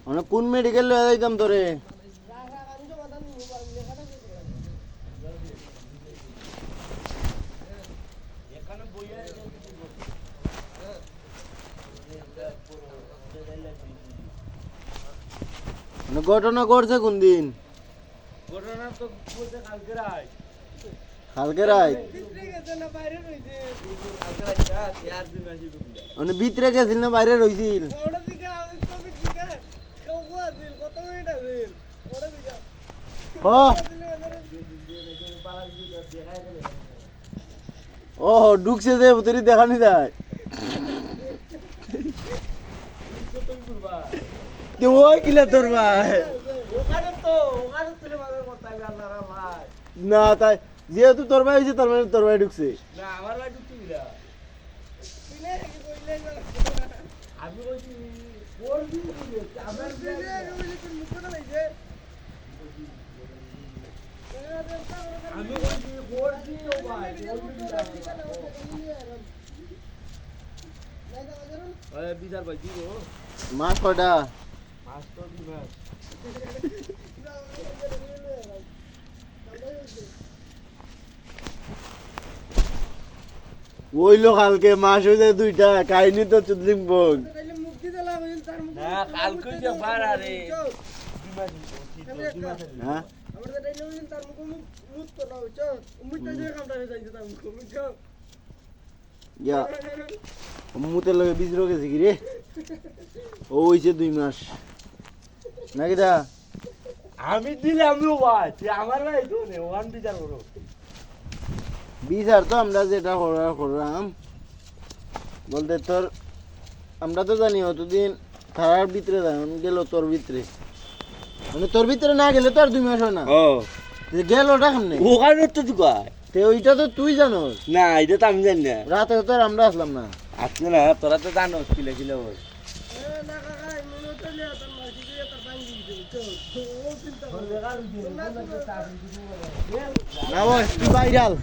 মানে কোন মেডিকেল লয়ে যাইতাম তোরে? মানে ঘটনা করছে কোন দিন? ঘটনা তো বলতে কালকে রাত। কালকে রাত ভিতরে গেছে না বাইরে রইছে? কালকে রাত আর দিন আসি ঢুকলে। মানে ভিতরে গেছিল না বাইরে রইছিল? ওটা দিকে আমি তো দিকে কেউ আছিল কত মিনিট আছিল ওটা দিকে ও ঢুকছে যে ভিতরে দেখানি যায় তো ওই কিলা তোর ভাই ওখানে তো মাঝে কথা আল্লাহর ভাই না তাই যেহেতু তোর ভাই হয়েছে তার মানে তোর ভাই ঢুকছে না আমার ভাই ঢুকছি না আমি বলছি ওর দিকে আমার দিকে তোর মুখটা লাগছে আমি বলছি ওর দিকে ভাই ওই বিচার ভাই দিব মাছ কটা? মাছ তো দি মাছ ওইলো কালকে মাছ হয়ে যায় দুইটা কাহিনী তো চুদলিং বোন না কালকে যে বাড়া রে হ্যাঁ ইয়া মুতে লগে বীজ রোগেছে কি রে ও হইছে 2 মাস নাকি দা আমি দিলাম ভাই তুই আমার ভাই তো নে ওয়ান বিচার করো বিচার তো আমরা যেটা করলাম বলতে তোর আমরা তো জানি অতদিন থানার ভিতরে গেল তোর ভিতরে মানে তোর ভিতরে না গেলে তো আর 2 মাস হয় না ও গেল ওটা কেমনে ওখানে তো তুই তে ওইটা তো তুই জানোস না এটা তো আমি জানি না রাতে তো আর আমরা আসলাম না আজকে না তোরা তো জানোস কিলে কিলে ওই না ভাই তুই বাইরাল